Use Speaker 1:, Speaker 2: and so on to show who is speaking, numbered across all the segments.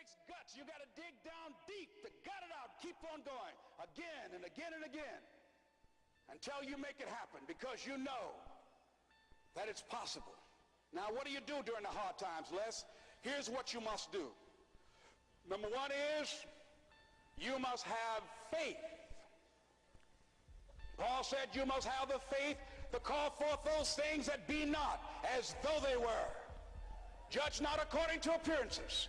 Speaker 1: takes guts. You got to dig down deep to gut it out. Keep on going again and again and again until you make it happen, because you know that it's possible. Now, what do you do during the hard times, Les? Here's what you must do. Number one is you must have faith. Paul said you must have the faith to call forth those things that be not as though they were. Judge not according to appearances.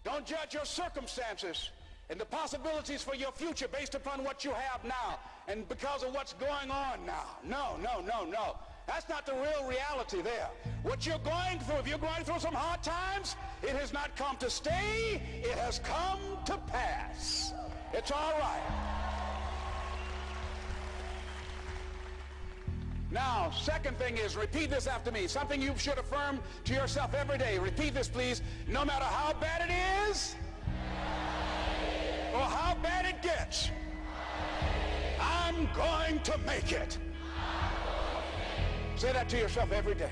Speaker 1: Don't judge your circumstances and the possibilities for your future based upon what you have now and because of what's going on now. No, no, no, no. That's not the real reality there. What you're going through, if you're going through some hard times, it has not come to stay. It has come to pass. It's all right. Now, second thing is, repeat this after me. Something you should affirm to yourself every day. Repeat this, please. No matter how bad it is or how bad it gets, I'm going to make it. Say that to yourself every day.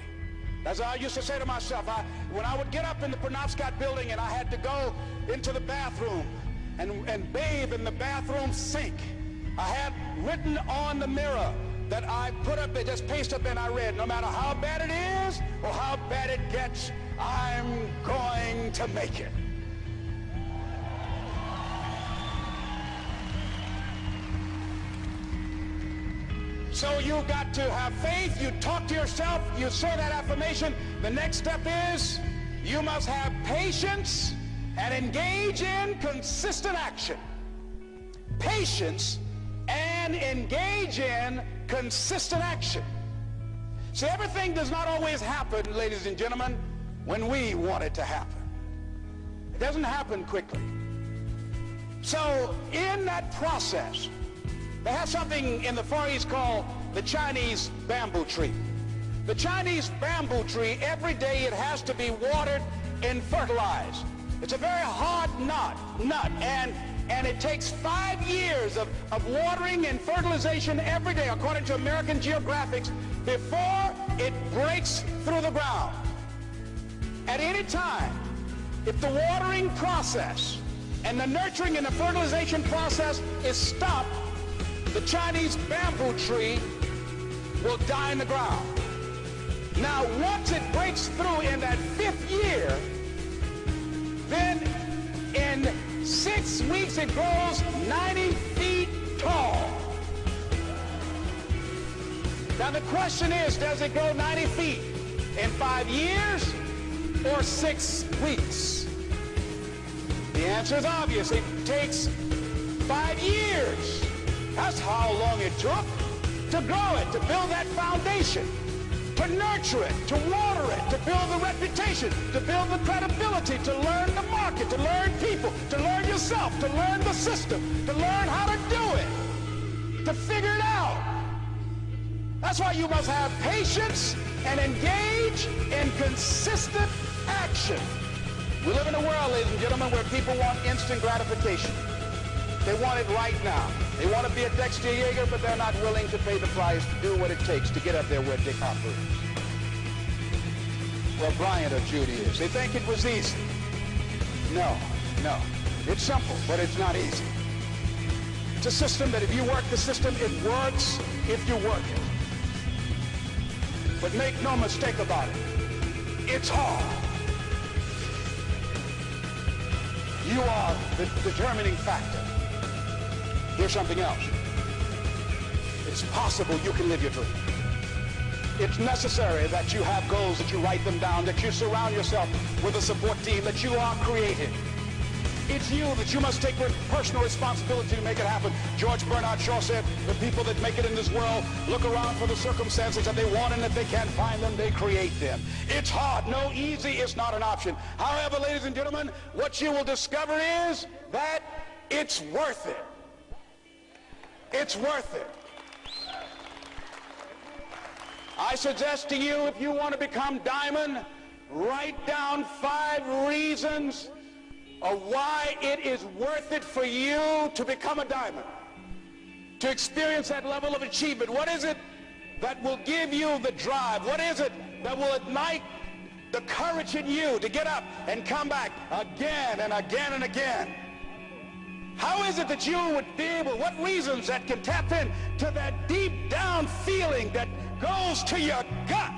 Speaker 1: As I used to say to myself, when I would get up in the Penobscot building and I had to go into the bathroom and bathe in the bathroom sink, I had written on the mirror that I put up, just paste up, and I read, no matter how bad it is or how bad it gets, I'm going to make it. So you got to have faith. You talk to yourself. You say that affirmation. The next step is you must have patience and engage in consistent action. Patience and engage in consistent action. See, everything does not always happen, ladies and gentlemen, when we want it to happen. It doesn't happen quickly. So in that process, they have something in the Far East called the Chinese bamboo tree. The Chinese bamboo tree, every day it has to be watered and fertilized. It's a very hard nut, and it takes 5 years of watering and fertilization every day, according to American Geographics, before it breaks through the ground. At any time, if the watering process and the nurturing and the fertilization process is stopped, the Chinese bamboo tree will die in the ground. Now, once it breaks through in that 5th year, then in 6 weeks it grows 90 feet tall. Now the question is, does it grow 90 feet in 5 years or 6 weeks? The answer is obvious. It takes 5 years. That's how long it took to grow it, to build that foundation, to nurture it, to water it, to build the reputation, to build the credibility, to learn the market, to learn people, to learn yourself, to learn the system, to learn how to do it, to figure it out. That's why you must have patience and engage in consistent action. We live in a world, ladies and gentlemen, where people want instant gratification. They want it right now. They want to be a Dexter Yeager, but they're not willing to pay the price to do what it takes to get up there where Dick Hopper is, where Bryant or Judy is. They think it was easy. No. It's simple, but it's not easy. It's a system that if you work the system, it works if you work it. But make no mistake about it, it's hard. You are the determining factor. Here's something else. It's possible you can live your dream. It's necessary that you have goals, that you write them down, that you surround yourself with a support team, that you are creative. It's you that you must take personal responsibility to make it happen. George Bernard Shaw said, the people that make it in this world look around for the circumstances that they want, and if they can't find them, they create them. It's hard. No, easy is not an option. However, ladies and gentlemen, what you will discover is that it's worth it. It's worth it. I suggest to you, if you want to become diamond, write down 5 reasons of why it is worth it for you to become a diamond, to experience that level of achievement. What is it that will give you the drive? What is it that will ignite the courage in you to get up and come back again and again and again? How is it that you would be able, what reasons that can tap in to that deep down feeling that goes to your gut,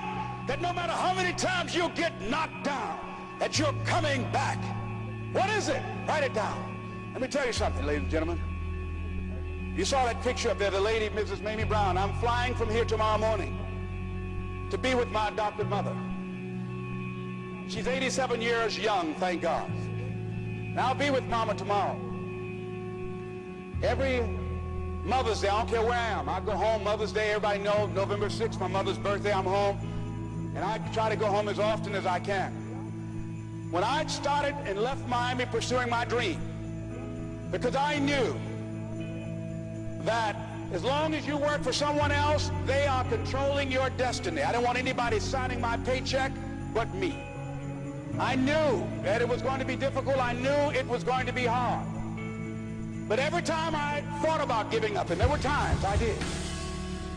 Speaker 1: that no matter how many times you get knocked down, that you're coming back? What is it? Write it down. Let me tell you something, ladies and gentlemen. You saw that picture up there, the lady, Mrs. Mamie Brown. I'm flying from here tomorrow morning to be with my adopted mother. She's 87 years young, thank God. And I'll be with Mama tomorrow. Every Mother's Day, I don't care where I am. I go home Mother's Day. Everybody knows November 6th, my mother's birthday, I'm home. And I try to go home as often as I can. When I started and left Miami pursuing my dream, because I knew that as long as you work for someone else, they are controlling your destiny. I didn't want anybody signing my paycheck but me. I knew that it was going to be difficult. I knew it was going to be hard. But every time I thought about giving up, and there were times I did,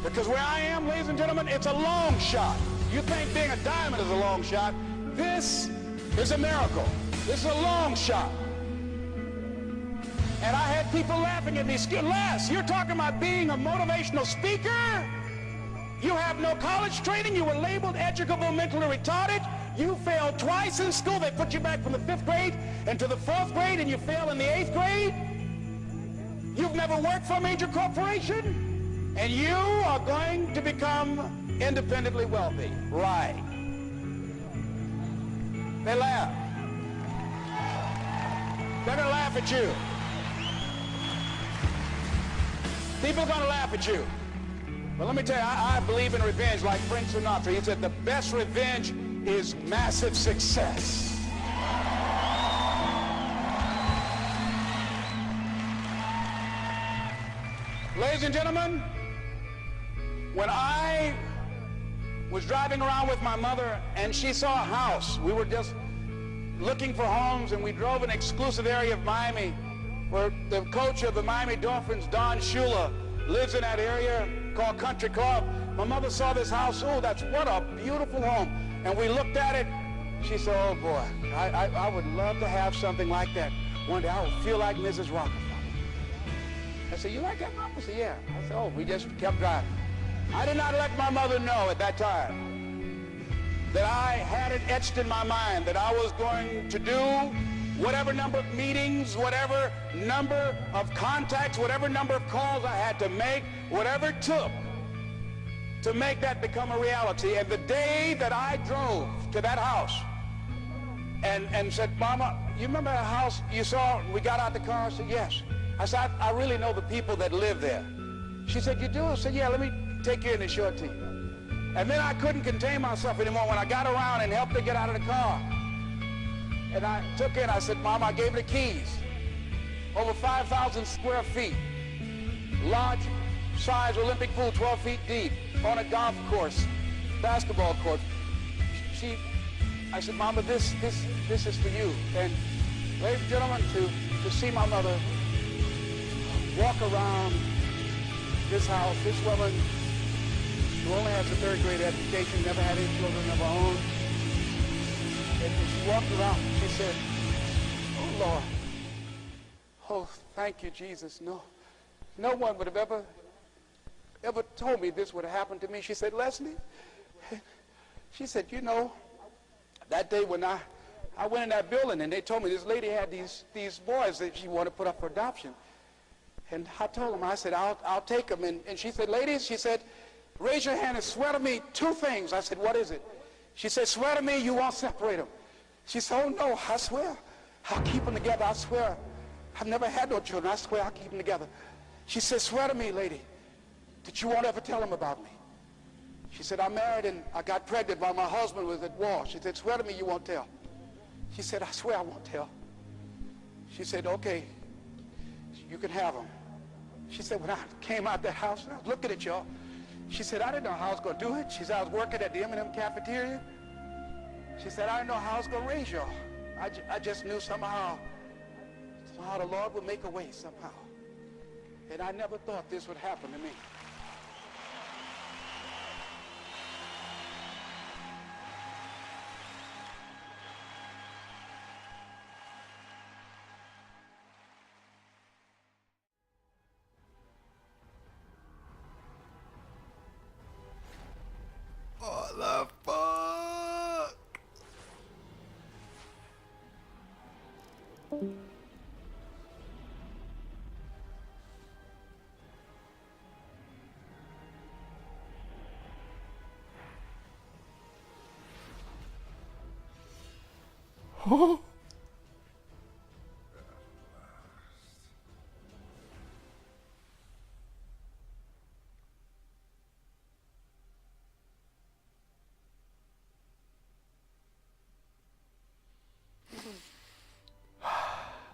Speaker 1: because where I am, ladies and gentlemen, it's a long shot. You think being a diamond is a long shot. This is a miracle. This is a long shot. And I had people laughing at me. Les, you're talking about being a motivational speaker? You have no college training. You were labeled educable mentally retarded. You failed twice in school. They put you back from the 5th grade into the 4th grade, and you failed in the 8th grade. You've never worked for a major corporation, and you are going to become independently wealthy. Right. They laugh. They're going to laugh at you. People are going to laugh at you. But let me tell you, I believe in revenge like Frank Sinatra. He said the best revenge is massive success. Ladies and gentlemen, when I was driving around with my mother and she saw a house, we were just looking for homes, and we drove an exclusive area of Miami where the coach of the Miami Dolphins, Don Shula, lives in that area called Country Club. My mother saw this house. Oh, what a beautiful home. And we looked at it. She said, oh boy, I would love to have something like that. One day I would feel like Mrs. Rockefeller. I said, you like that, Mom? I said, yeah. I said, oh, we just kept driving. I did not let my mother know at that time that I had it etched in my mind that I was going to do whatever number of meetings, whatever number of contacts, whatever number of calls I had to make, whatever it took to make that become a reality. And the day that I drove to that house and said, Mama, you remember that house you saw? We got out the car. I said, yes. I said, I really know the people that live there. She said, you do? I said, yeah, let me take you in and show it to you. And then I couldn't contain myself anymore when I got around and helped her get out of the car. And I took her and I said, Mom, I gave her the keys. Over 5,000 square feet. Large size Olympic pool, 12 feet deep, on a golf course, basketball court. I said, Mama, this is for you. And ladies and gentlemen, to see my mother walk around this house, this woman who only has a 3rd grade education, never had any children of her own. And she walked around, she said, oh Lord, oh thank you Jesus. No one would have ever told me this would have happened to me. She said, Leslie, she said, you know, that day when I went in that building and they told me this lady had these boys that she wanted to put up for adoption. And I told them, I said, I'll take them. And she said, ladies, she said, raise your hand and swear to me 2 things. I said, what is it? She said, swear to me you won't separate them. She said, oh no, I swear. I'll keep them together, I swear. I've never had no children, I swear I'll keep them together. She said, swear to me, lady, that you won't ever tell them about me. She said, I'm married and I got pregnant while my husband was at war. She said, swear to me you won't tell. She said, I swear I won't tell. She said, okay, you can have them. She said, when I came out that house, I was looking at y'all. She said, I didn't know how I was going to do it. She said, I was working at the M&M cafeteria. She said, I didn't know how I was going to raise y'all. I just knew somehow the Lord would make a way somehow. And I never thought this would happen to me.
Speaker 2: Oh.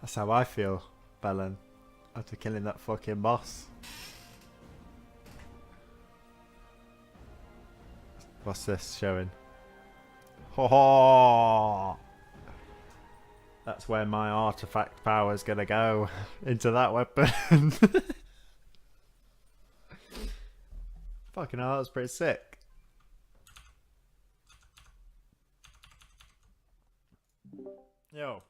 Speaker 2: That's how I feel, Belen, after killing that fucking boss. What's this showing? Ho ho! That's where my artifact power is gonna go. Into that weapon. Fucking hell, that's pretty sick. Yo.